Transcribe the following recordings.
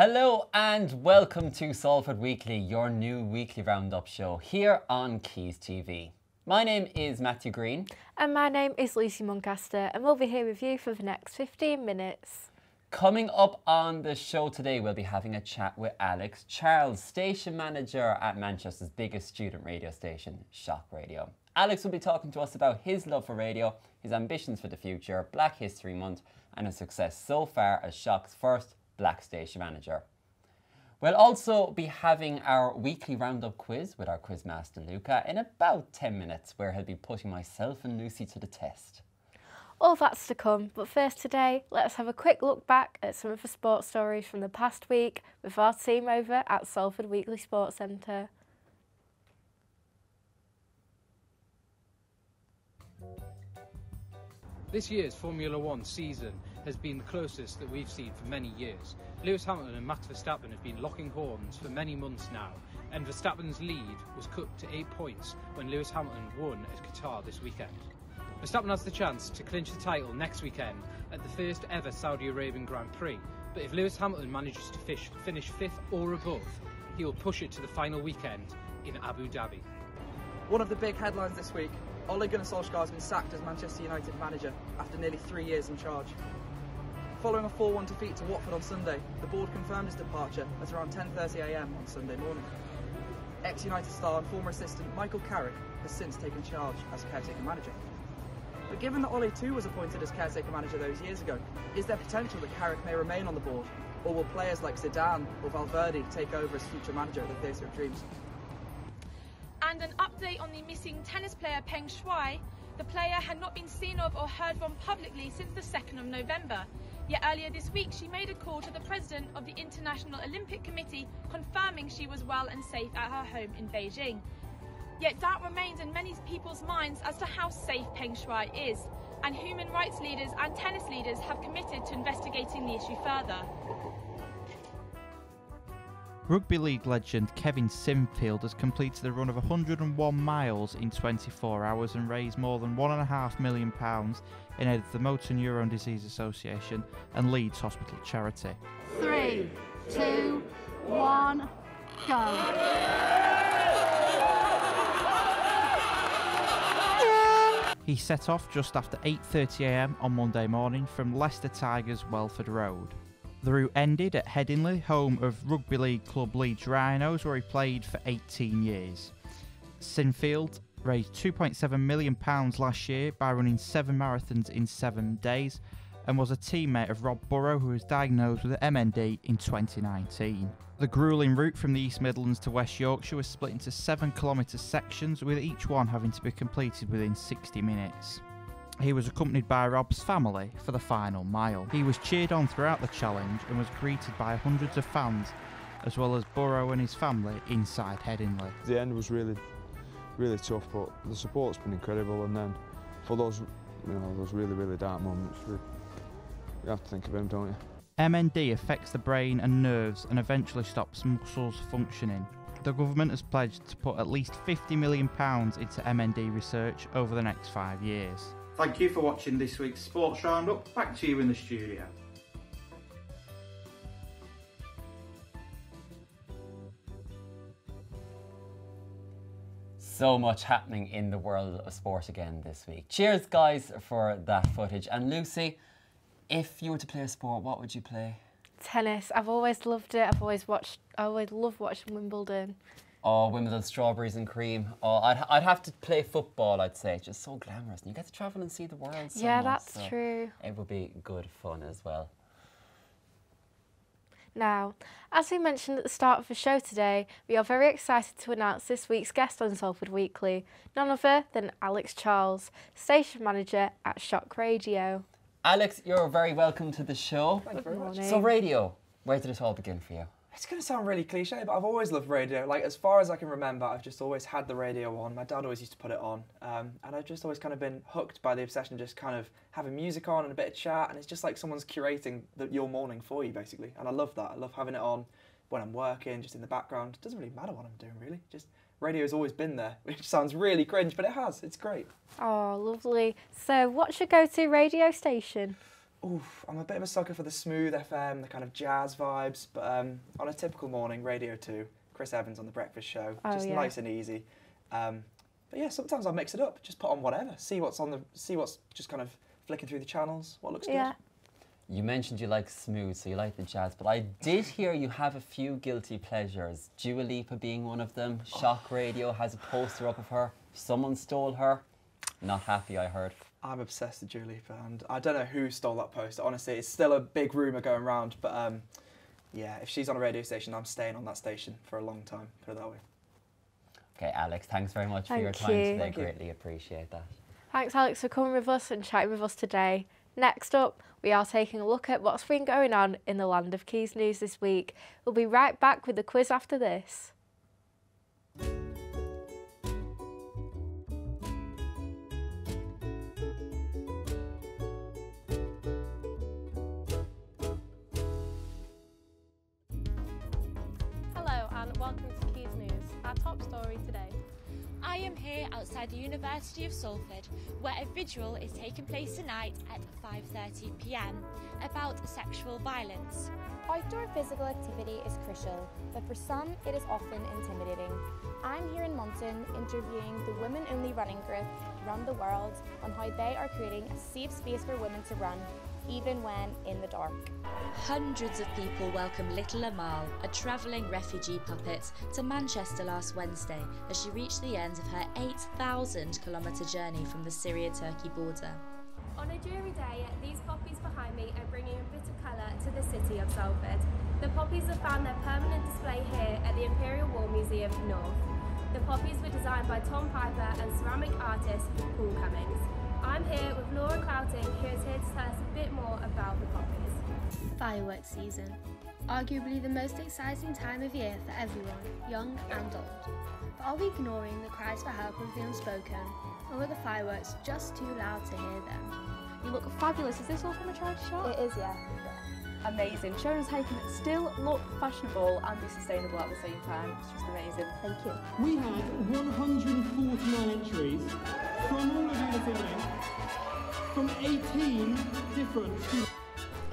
Hello and welcome to Salford Weekly, your new weekly roundup show here on Keys TV. My name is Matthew Green. And my name is Lucy Muncaster, and we'll be here with you for the next 15 minutes. Coming up on the show today, we'll be having a chat with Alex Charles, station manager at Manchester's biggest student radio station, Shock Radio. Alex will be talking to us about his love for radio, his ambitions for the future, Black History Month, and his success so far as Shock's first Black station manager. We'll also be having our weekly roundup quiz with our quizmaster Luca in about 10 minutes, where he'll be putting myself and Lucy to the test. All that's to come, but first today, let's have a quick look back at some of the sports stories from the past week with our team over at Salford Weekly Sports Centre. This year's Formula One season has been the closest that we've seen for many years. Lewis Hamilton and Max Verstappen have been locking horns for many months now, and Verstappen's lead was cut to 8 points when Lewis Hamilton won at Qatar this weekend. Verstappen has the chance to clinch the title next weekend at the first ever Saudi Arabian Grand Prix, but if Lewis Hamilton manages to finish 5th or above, he will push it to the final weekend in Abu Dhabi. One of the big headlines this week, Ole Gunnar Solskjaer has been sacked as Manchester United manager after nearly 3 years in charge. Following a 4-1 defeat to Watford on Sunday, the board confirmed his departure at around 10:30 a.m. on Sunday morning. Ex-United star and former assistant Michael Carrick has since taken charge as caretaker manager. But given that Ole too was appointed as caretaker manager those years ago, is there potential that Carrick may remain on the board, or will players like Zidane or Valverde take over as future manager at the Theatre of Dreams? And an update on the missing tennis player Peng Shuai. The player had not been seen of or heard from publicly since the 2nd of November. Yet earlier this week she made a call to the president of the International Olympic Committee confirming she was well and safe at her home in Beijing. Yet doubt remains in many people's minds as to how safe Peng Shuai is, and human rights leaders and tennis leaders have committed to investigating the issue further. Rugby league legend Kevin Sinfield has completed a run of 101 miles in 24 hours and raised more than £1.5 million in aid of the Motor Neurone Disease Association and Leeds Hospital charity. 3, 2, 1, go. He set off just after 8:30 a.m. on Monday morning from Leicester Tigers Welford Road. The route ended at Headingley, home of rugby league club Leeds Rhinos, where he played for 18 years. Sinfield raised £2.7 million last year by running 7 marathons in 7 days, and was a teammate of Rob Burrow, who was diagnosed with MND in 2019. The gruelling route from the East Midlands to West Yorkshire was split into 7-kilometre sections, with each one having to be completed within 60 minutes. He was accompanied by Rob's family for the final mile. He was cheered on throughout the challenge and was greeted by hundreds of fans, as well as Burrow and his family inside Headingley. The end was really tough, but the support's been incredible, and then for those really dark moments, you have to think of him, don't you? MND affects the brain and nerves and eventually stops muscles functioning. The government has pledged to put at least £50 million into MND research over the next 5 years. Thank you for watching this week's Sports Roundup. Back to you in the studio. So much happening in the world of sport again this week. Cheers, guys, for that footage. And Lucy, if you were to play a sport, what would you play? Tennis. I've always loved it. I always love watching Wimbledon. Oh, Wimbledon, strawberries and cream. Oh, I'd have to play football, I'd say. It's just so glamorous. And you get to travel and see the world so yeah, much, that's so true. It would be good fun as well. Now, as we mentioned at the start of the show today, we are very excited to announce this week's guest on Salford Weekly, none other than Alex Charles, station manager at Shock Radio. Alex, you're very welcome to the show. Thank you very much. So radio, where did it all begin for you? It's going to sound really cliche, but I've always loved radio. Like, as far as I can remember, I've just always had the radio on. My dad always used to put it on. And I've just always kind of been hooked by the obsession of just kind of having music on and a bit of chat. And it's just like someone's curating your morning for you, basically. And I love that. I love having it on when I'm working, just in the background. It doesn't really matter what I'm doing, really. Just radio's always been there, which sounds really cringe, but it has. It's great. Oh, lovely. So what's your go-to radio station? Oof, I'm a bit of a sucker for the smooth FM, the kind of jazz vibes, but on a typical morning, Radio 2, Chris Evans on The Breakfast Show, just nice and easy. But yeah, sometimes I'll mix it up, just put on whatever, see what's just kind of flicking through the channels, what looks good. You mentioned you like smooth, so you like the jazz, but I did hear you have a few guilty pleasures. Dua Lipa being one of them. Shock Radio has a poster up of her. Someone stole her. Not happy, I heard. I'm obsessed with Dua Lipa, and I don't know who stole that poster. Honestly, it's still a big rumour going around, but yeah, if she's on a radio station, I'm staying on that station for a long time, put it that way. Okay, Alex, thanks very much for your time today. Greatly appreciate that. Thanks, Alex, for coming with us and chatting with us today. Next up, we are taking a look at what's been going on in the land of Keys News this week. We'll be right back with the quiz after this. Hello and welcome to Keys News, our top story today. I am here outside the University of Salford, where a vigil is taking place tonight at 5:30 p.m. about sexual violence. Outdoor physical activity is crucial, but for some it is often intimidating. I'm here in Monton interviewing the women-only running group Run the World on how they are creating a safe space for women to run, even when in the dark. Hundreds of people welcomed little Amal, a travelling refugee puppet, to Manchester last Wednesday as she reached the end of her 8,000-kilometre journey from the Syria-Turkey border. On a dreary day, these poppies behind me are bringing a bit of colour to the city of Salford. The poppies have found their permanent display here at the Imperial War Museum North. The poppies were designed by Tom Piper and ceramic artist Paul Cummings. I'm here with Laura Clouting, who is here to tell us a bit more about the poppies. Fireworks season. Arguably the most exciting time of year for everyone, young and old. But are we ignoring the cries for help of the unspoken, or are the fireworks just too loud to hear them? You look fabulous. Is this all from a charity shop? It is, yeah. Amazing. Showing us how you can still look fashionable and be sustainable at the same time. It's just amazing. Thank you. We had 149 entries from all over the evening, from 18 different students.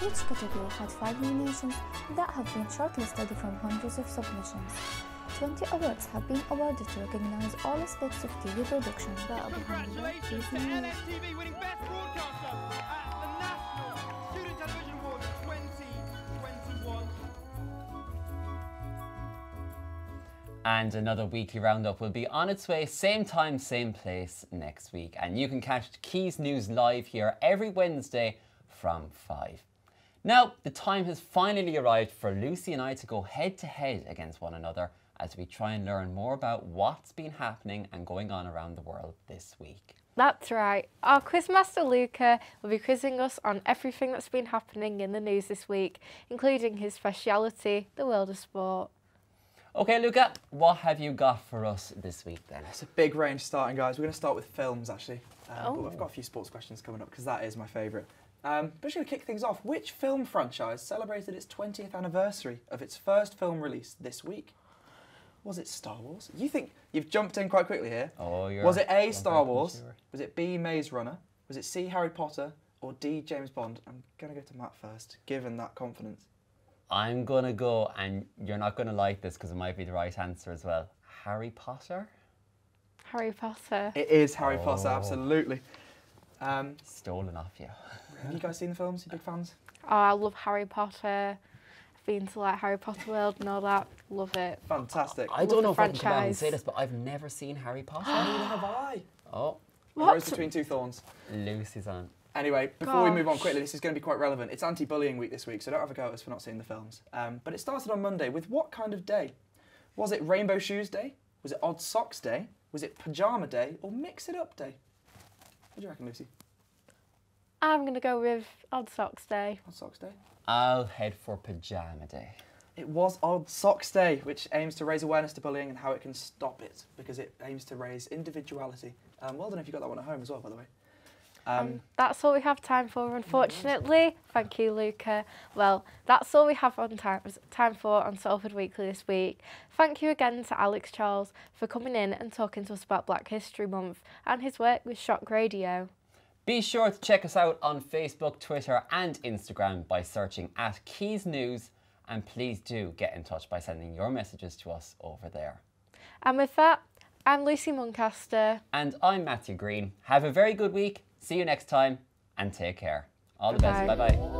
Each category had 5 nominations that have been shortlisted from hundreds of submissions. 20 awards have been awarded to recognize all aspects of TV production. Congratulations to LSTV winning Best Broadcaster at the National Student Television Awards 2021. And another weekly roundup will be on its way, same time, same place next week. And you can catch Keys News live here every Wednesday from 5. Now, the time has finally arrived for Lucy and I to go head to head against one another as we try and learn more about what's been happening and going on around the world this week. That's right. Our quizmaster Luca will be quizzing us on everything that's been happening in the news this week, including his speciality, the world of sport. Okay, Luca, what have you got for us this week then? It's a big range starting, guys. We're going to start with films, actually. But I've got a few sports questions coming up because that is my favourite. But just going to kick things off. Which film franchise celebrated its 20th anniversary of its first film release this week? Was it Star Wars? You think you've jumped in quite quickly here. Oh, was it A, Star Wars? Was it B, Maze Runner? Was it C, Harry Potter? Or D, James Bond? I'm going to go to Matt first, given that confidence. I'm going to go, and you're not going to like this because it might be the right answer as well. Harry Potter? Harry Potter. It is Harry Potter, absolutely. Stolen off you. Have you guys seen the films? You big fans? Oh, I love Harry Potter. I've been to like Harry Potter World and all that. Love it. Fantastic. I don't know if I can come out and say this, but I've never seen Harry Potter. Neither have I. Oh. Rose between two thorns. Lucy's on. Anyway, before we move on quickly, this is going to be quite relevant. It's anti-bullying week this week, so don't have a go at us for not seeing the films. But it started on Monday with what kind of day? Was it Rainbow Shoes Day? Was it Odd Socks Day? Was it Pajama Day? Or Mix It Up Day? What do you reckon, Lucy? I'm going to go with Odd Socks Day. Odd Socks Day? I'll head for Pajama Day. It was Odd Socks Day, which aims to raise awareness to bullying and how it can stop it, because it aims to raise individuality. Well done if you got that one at home as well, by the way. That's all we have time for, unfortunately. Thank you, Luca. Well, that's all we have on time for on Salford Weekly this week. Thank you again to Alex Charles for coming in and talking to us about Black History Month and his work with Shock Radio. Be sure to check us out on Facebook, Twitter and Instagram by searching @Keys News, and please do get in touch by sending your messages to us over there. And with that, I'm Lucy Muncaster. And I'm Matthew Green. Have a very good week. See you next time and take care. All the best. Bye-bye.